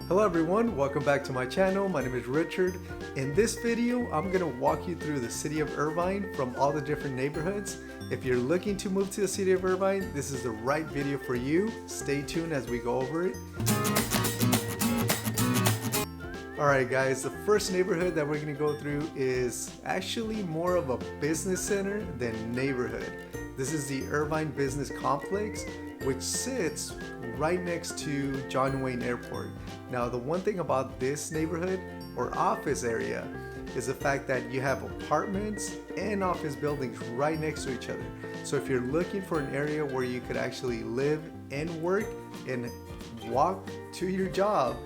Hello everyone, welcome back to my channel. My name is Richard. In this video, I'm going to walk you through the city of Irvine from all the different neighborhoods. If you're looking to move to the city of Irvine, this is the right video for you. Stay tuned as we go over it. Alright guys, the first neighborhood that we're going to go through is actually more of a business center than neighborhood. This is the Irvine Business Complex, which sits right next to John Wayne Airport. Now the one thing about this neighborhood or office area is the fact that you have apartments and office buildings right next to each other. So if you're looking for an area where you could actually live and work and walk to your job,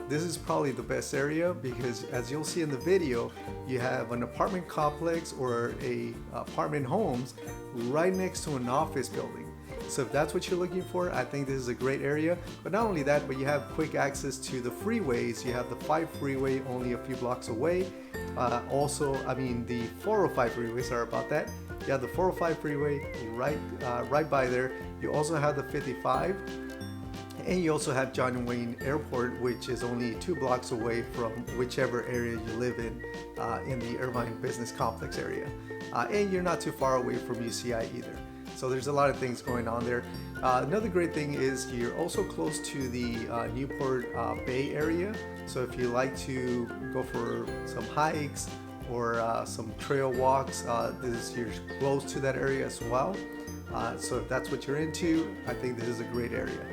this is probably the best area, because as you'll see in the video, you have an apartment complex or a apartment homes right next to an office building. So if that's what you're looking for, I think this is a great area. But not only that, but you have quick access to the freeways. You have the 5 freeway only a few blocks away. The 405 freeway, sorry about that. You have the 405 freeway right by there. You also have the 55. And you also have John Wayne Airport, which is only 2 blocks away from whichever area you live in the Irvine Business Complex area. And you're not too far away from UCI either. So there's a lot of things going on there. Another great thing is you're also close to the Newport Bay area. So if you like to go for some hikes or some trail walks, you're close to that area as well. So if that's what you're into, I think this is a great area.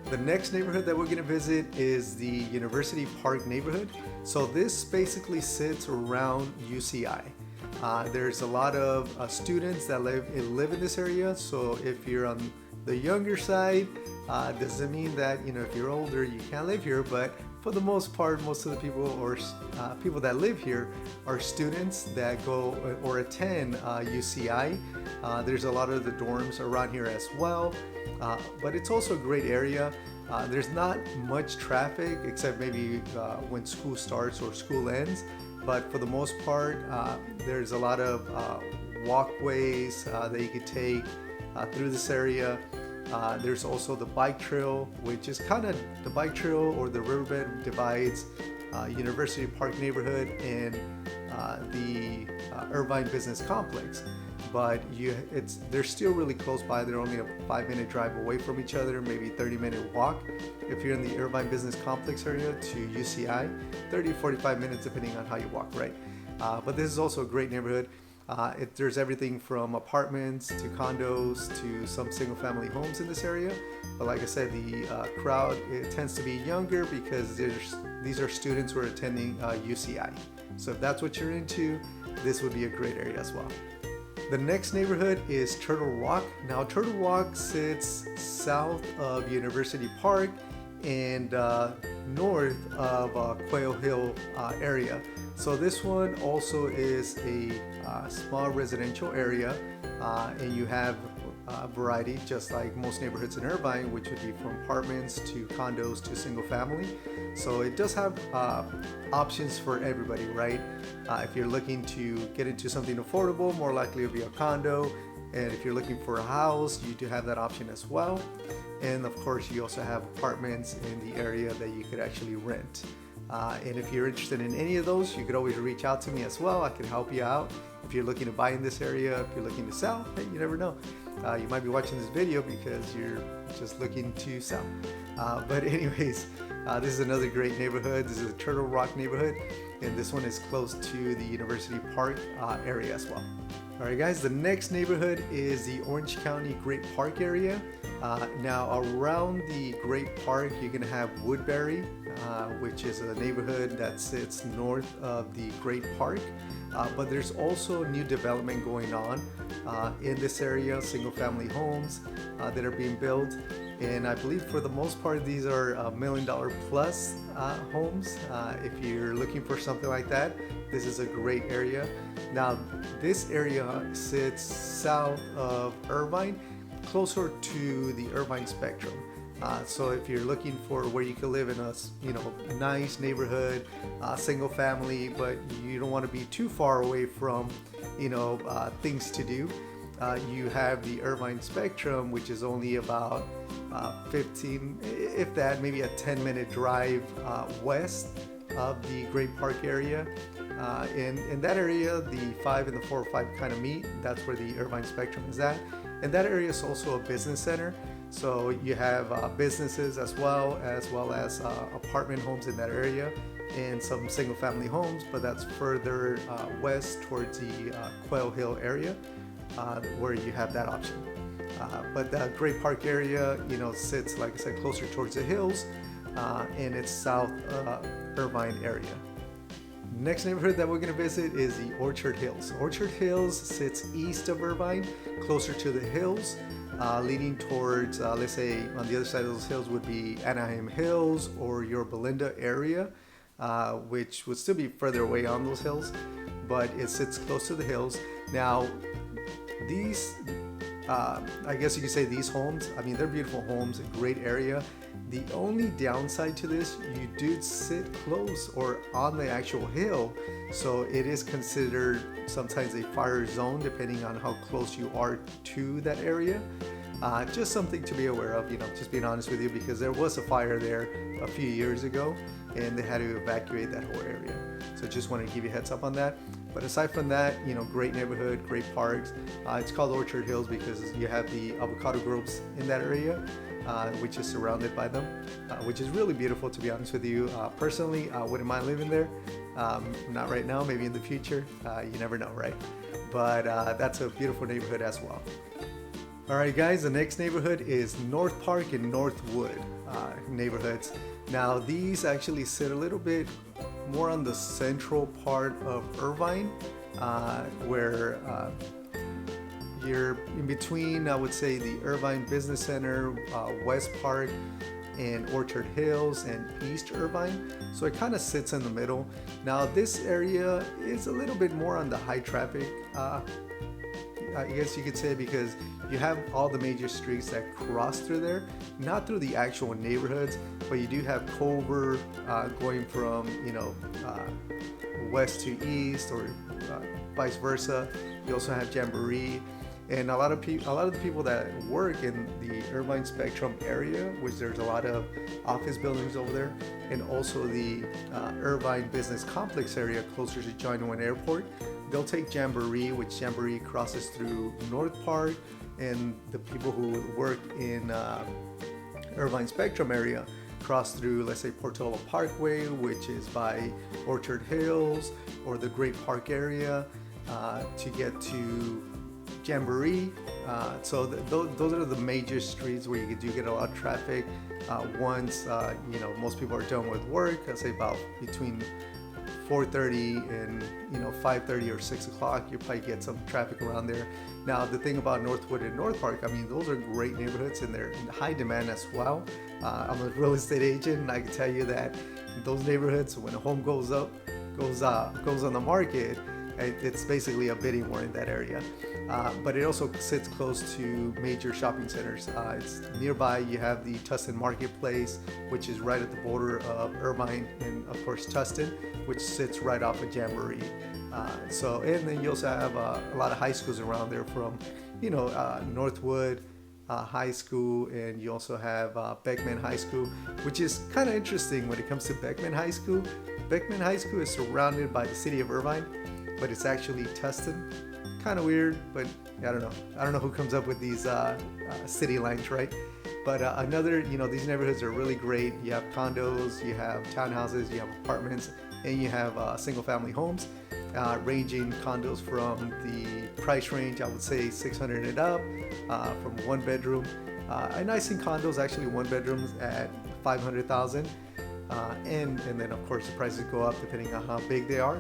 The next neighborhood that we're going to visit is the University Park neighborhood. So this basically sits around UCI. There's a lot of students that live in this area. So if you're on the younger side, doesn't mean that if you're older you can't live here. But for the most part, most of the people or people that live here are students that go or attend UCI. There's a lot of the dorms around here as well. But it's also a great area. There's not much traffic except maybe when school starts or school ends. But for the most part, there's a lot of walkways that you could take through this area. There's also the bike trail, which is kind of the bike trail or the riverbed divides University Park neighborhood and the Irvine Business Complex. But they're still really close by. They're only a 5-minute drive away from each other, maybe 30-minute walk. If you're in the Irvine Business Complex area to UCI, 30-45 minutes depending on how you walk, right? But this is also a great neighborhood. There's everything from apartments to condos to some single-family homes in this area. But like I said, the crowd, it tends to be younger because these are students who are attending UCI. So if that's what you're into, this would be a great area as well. The next neighborhood is Turtle Rock. Now Turtle Rock sits south of University Park and north of Quail Hill area. So this one also is a small residential area, and you have variety just like most neighborhoods in Irvine, which would be from apartments to condos to single family. So it does have options for everybody, right? If you're looking to get into something affordable, more likely it'll be a condo. And if you're looking for a house, you do have that option as well. And of course, you also have apartments in the area that you could actually rent. And if you're interested in any of those, you could always reach out to me as well. I can help you out. If you're looking to buy in this area, if you're looking to sell, hey, you never know. You might be watching this video because you're just looking to sell. But anyways, this is another great neighborhood. This is a Turtle Rock neighborhood, and this one is close to the University Park area as well. Alright guys, the next neighborhood is the Orange County Great Park area. Now around the Great Park, you're going to have Woodbury, which is a neighborhood that sits north of the Great Park. But there's also new development going on in this area, single family homes that are being built. And I believe for the most part, these are $1 million plus homes. If you're looking for something like that, this is a great area. Now, this area sits south of Irvine, closer to the Irvine spectrum. So if you're looking for where you can live in a nice neighborhood, single family, but you don't want to be too far away from things to do, you have the Irvine spectrum, which is only about 15, if that, maybe a 10-minute drive west of the Great Park area. In that area, the 5 and the 405 kind of meet. That's where the Irvine Spectrum is at. And that area is also a business center. So you have businesses as well as apartment homes in that area, and some single family homes, but that's further west towards the Quail Hill area where you have that option. But the Great Park area, sits, like I said, closer towards the hills, and it's south Irvine area. Next neighborhood that we're going to visit is the Orchard Hills. Orchard Hills sits east of Irvine, closer to the hills, leading towards, let's say, on the other side of those hills would be Anaheim Hills or your Belinda area, which would still be further away on those hills, but it sits close to the hills. Now, these, I guess you could say these homes, I mean, they're beautiful homes, a great area. The only downside to this, you do sit close or on the actual hill, so it is considered sometimes a fire zone depending on how close you are to that area. Just something to be aware of, just being honest with you, because there was a fire there a few years ago and they had to evacuate that whole area. So just wanted to give you a heads up on that. But aside from that, great neighborhood, great parks. It's called Orchard Hills because you have the avocado groves in that area, which is surrounded by them, which is really beautiful, to be honest with you. Personally, I wouldn't mind living there. Not right now, maybe in the future. You never know, right? But that's a beautiful neighborhood as well. All right, guys, the next neighborhood is Northpark and Northwood neighborhoods. Now, these actually sit a little bit more on the central part of Irvine, where you're in between, I would say, the Irvine Business Center, West Park, and Orchard Hills, and East Irvine. So it kind of sits in the middle. Now, this area is a little bit more on the high traffic, I guess you could say, because you have all the major streets that cross through there, not through the actual neighborhoods, but you do have Culver going from west to east, or vice versa. You also have Jamboree, and a lot of the people that work in the Irvine Spectrum area, which there's a lot of office buildings over there, and also the Irvine Business Complex area closer to John Wayne Airport. They'll take Jamboree, which Jamboree crosses through Northpark, and the people who work in Irvine Spectrum area cross through, let's say, Portola Parkway, which is by Orchard Hills, or the Great Park area to get to Jamboree. So those are the major streets where you do get a lot of traffic. Once most people are done with work, I'd say about between 4:30 and 5:30 or 6 o'clock, you probably get some traffic around there. Now, the thing about Northwood and Northpark, I mean, those are great neighborhoods and they're in high demand as well. I'm a real estate agent, and I can tell you that those neighborhoods, when a home goes on the market, it's basically a bidding war in that area. But it also sits close to major shopping centers. It's nearby. You have the Tustin Marketplace, which is right at the border of Irvine and, of course, Tustin, which sits right off of Jamboree. And then you also have a lot of high schools around there, from Northwood High School, and you also have Beckman High School, which is kind of interesting when it comes to Beckman High School. Beckman High School is surrounded by the city of Irvine, but it's actually Tustin. Kind of weird, but I don't know who comes up with these city lines, right? But these neighborhoods are really great. You have condos, you have townhouses, you have apartments, and you have single family homes, ranging condos from the price range, I would say 600 and up, from one bedroom. And I've seen condos, actually one bedrooms, at 500,000. And then of course the prices go up depending on how big they are.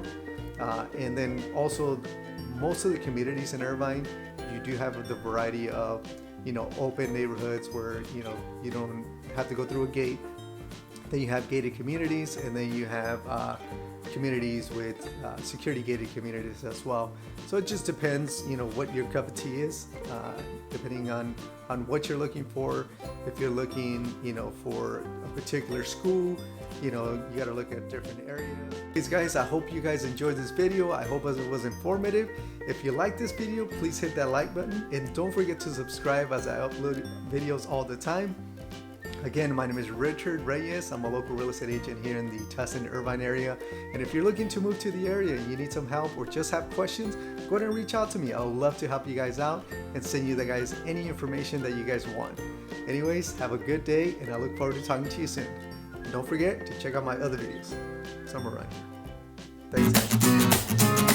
And then also, most of the communities in Irvine, you do have the variety of, open neighborhoods where, you don't have to go through a gate. Then you have gated communities, and then you have communities with security gated communities as well. So it just depends, what your cup of tea is, depending on what you're looking for. If you're looking, for a particular school, you got to look at different areas. Guys, I hope you guys enjoyed this video. I hope it was informative. If you like this video, please hit that like button, and don't forget to subscribe, as I upload videos all the time. Again, my name is Richard Reyes. I'm a local real estate agent here in the Tustin, Irvine area. And if you're looking to move to the area and you need some help or just have questions, go ahead and reach out to me. I'd love to help you guys out and send you guys any information that you guys want. Anyways, have a good day, and I look forward to talking to you soon. And don't forget to check out my other videos. Somewhere around here. Thanks.